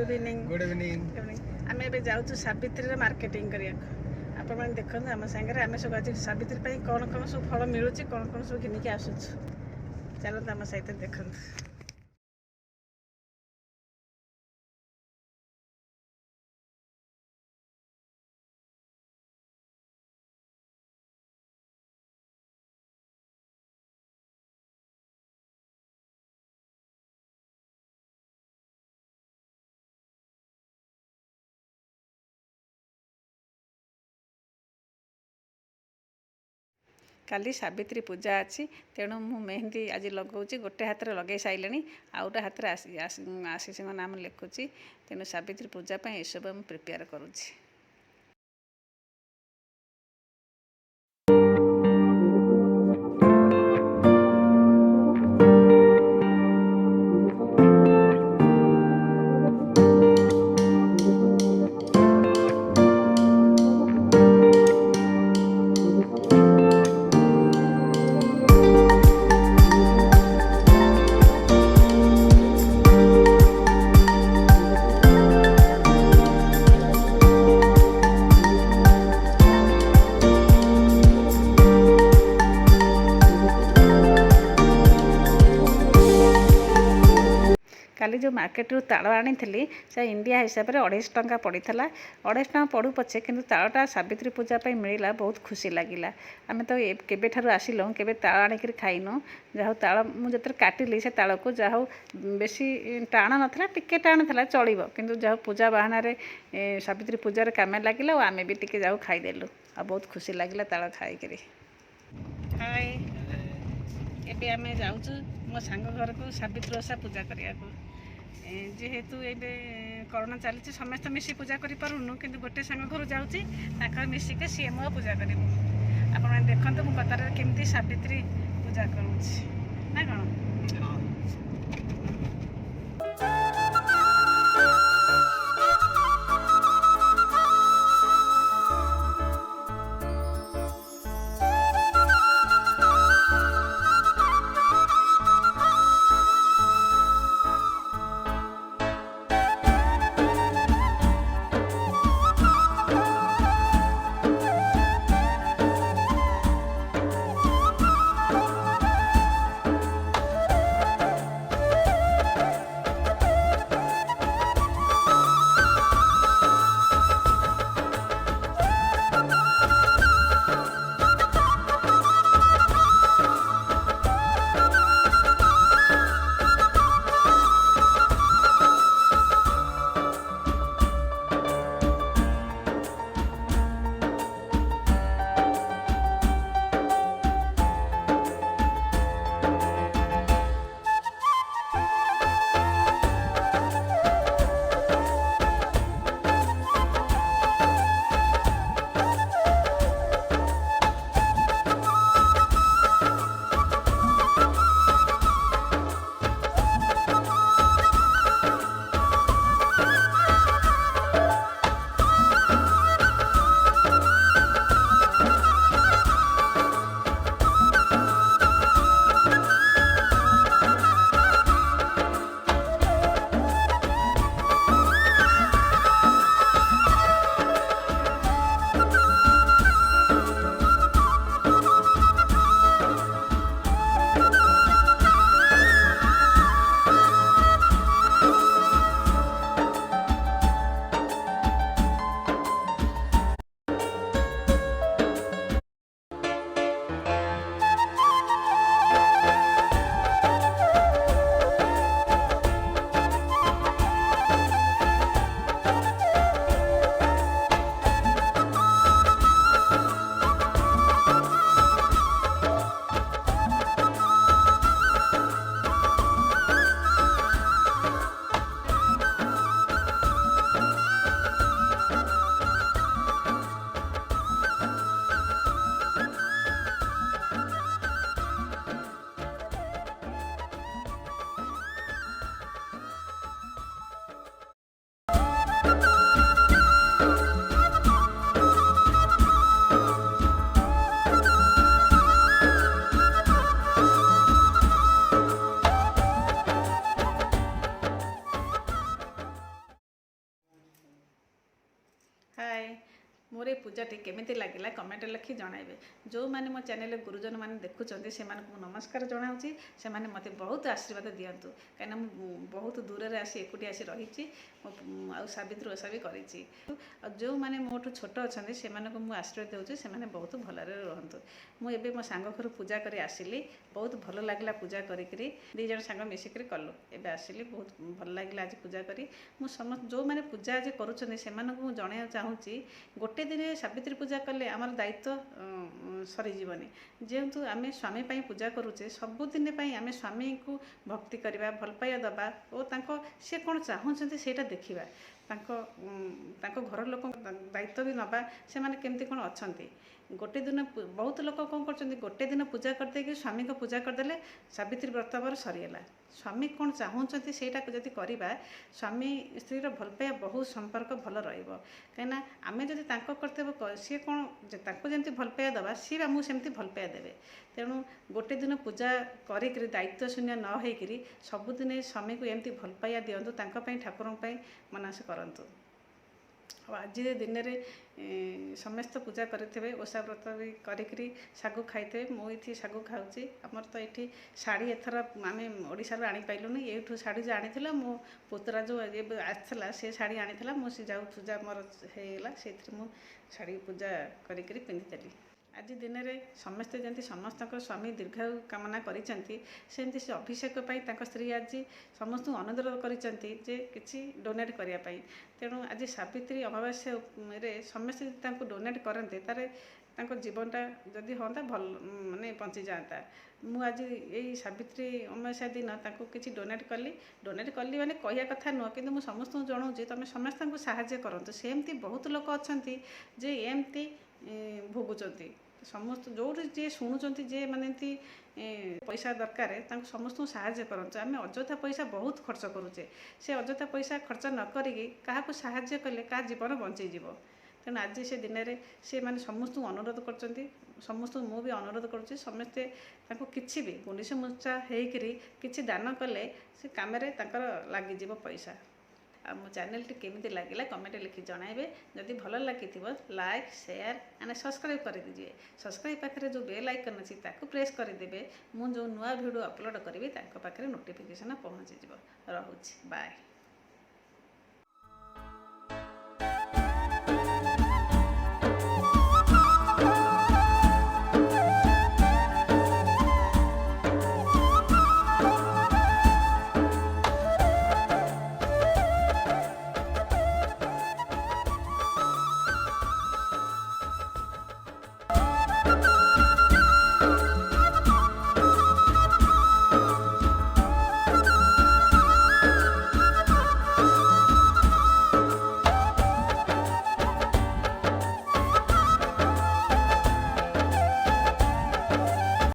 Good evening. Good evening. आम ए जाऊँ Savitri marketing करने आपण मैंने देखते आम सागर आम सब आज सावित्री कौन कौन सब फल मिलूँ कौन कौन सब घिनिकी आसुच चलते आम सहित देखते। काली सावित्री पूजा अच्छी तेणु मु मेहंदी आज लगौची गोटे हाथ में लगे सारे आउटा हाथ में आशीष नाम लिखुची तेणु सावित्री पूजा ये सब प्रिपेयर करुँची। काली जो मार्केट रू ताल आनी से इंडिया हिसाब से 250 टंका पड़ी था 250 टंका पड़ू पछे कि तालटा सावित्री पूजा मिलला बहुत खुशी लगिला। आम तो केबे ठारू आसिलु केबे ताल आनिक खाइनु जहाँ ताल मुझे काटिली से ताल को जहाँ बेसी टाण नाला टिके टाण था चलो किंतु जहाँ पूजा बाहाना सावित्री पूजार काम लगिला और आम भी टिके जाऊ खाईदेलु आ बहुत खुशी लगिला ताल खाई। हाय एबे आम जाऊँ मो सांग घर को सावित्री ओषा पूजा करने जेहेतु ए करोना चली समस्त मिसी पूजा करूँ कि गोटे सांग घर जाऊँगी मिसिके सी मो पूजा करूँ आप देखते मो कतार केमती सावित्री पूजा करूँ ना कौन। ଲାଗିला कमेंट लिखि जणाइबे। जो माने मो चैनल गुरुजन माने देखुचंती सेमानकु नमस्कार जणाउची। सेमाने मते बहुत आशीर्वाद दियंतु काइना बहुत दूर रे आसी एकुटी आसी रहिची आ सावित्री ओषा भी करिची। जो माने मोठु छोट अछंती सेमानकु मु आशीर्वाद देउची सेमाने बहुत भलरे रहंतु। मु एबे मो सांग घर पूजा करी आसिली बहुत भल लागला पूजा करिकरी दी जण सांग मिसिकरी कलु एबे आसिली बहुत भल लागला आज पूजा करी मु समस्त जो माने पूजा आज करूछंती सेमानकु मु जणाया चाहूची गोटे दिन सावित्री पूजा कले आमर दायित्व सरी जीवनी जेहेतु आमे स्वामी पाई पूजा करूचे सबुदिन पाई आमे स्वामी को भक्ति करबा भल पाया दबा ओ तांको से कोन चाहूछंती सेटा देखिबा तांको घर लोक दायित्व भी नबा से माने केमती कोन अछंती गोटे दिन बहुत लोक कौन करछंती गोटे दिन पूजा करदे कि स्वामी को पूजा करदेले सावित्री व्रतवर सरीला स्वामी कौन चाहूँगी सेटा जदि करवा स्वामी स्त्री भल पाया बहुत संपर्क भल रहिबो कहिना आमे जदि तांको कर्तव्य सी कौन तांको जेमती भल पाया दबा सी आमु सेमती भल पाया देबे तेणु गोटे दिन पूजा करिकरी दायित्व शून्य न होइकरी सबुदिन स्वामी को एमती भल पाया दियंतु तांको पई ठाकुरन पई मनास करंतु। आज दिन में समस्त पूजा करेंगे ओषा व्रत भी करी सागु खाइथे मु ये सागु खाऊँगी आमर तो ये शाढ़ी एथर आम ओडार आनीपारूनी ये शाढ़ी जो आनी मो पुतरा जो आसला से शाढ़ी आनी मुझे जाऊ पूजा मोर होगा से शाढ़ी पूजा करी पिंधिली। आज दिन में समस्ते जमी समस्त स्वामी दीर्घायु कामना करमती से अभिषेक स्त्री आज समस्त अनुरोध करजे कि डोनेट करने तेणु आज सावित्री अमावास्या समस्ते डोनेट करते तार जीवनटा जदि हाँ भल माने बंची जाता मु आज यही सावित्री अमावास्या दिन किसी डोनेट कली माने कहया कथा नुह कि मुझे समस्त जनाऊँ तुम समस्त साहाय्य करतु सेमती बहुत लोक अच्छा जे एमती भोगुंट समस्त जो जी शुणुंट जे माने पैसा दरकार समस्त साहाय्य करते आम अଯଥା पैसा बहुत खर्च करुचे से अଯଥା पैसा खर्च न करिकी क्या साहाय्य कले क्या जीवन बंचीज तेणु आज से दिन में सी मैंने समस्त अनुरोध कर समस्त मु भी अनुरोध करुँचे समस्ते किसी भी गुंडीस मूर्छा होकर किसी दान कले से कम लगिज पैसा। आ मो चैनल टी केमिति लागिला कमेंट लिखि जणाइबे जदि भल लगी लाइक शेयर एंड सब्सक्राइब कर दीजिए। सब्सक्राइब पाखे जो बेल आइकन अच्छी ताकू प्रेस करदेवे मु जो नुआ वीडियो अपलोड करी पाखे नोटिफिकेशन पहुँची रोचे बाय।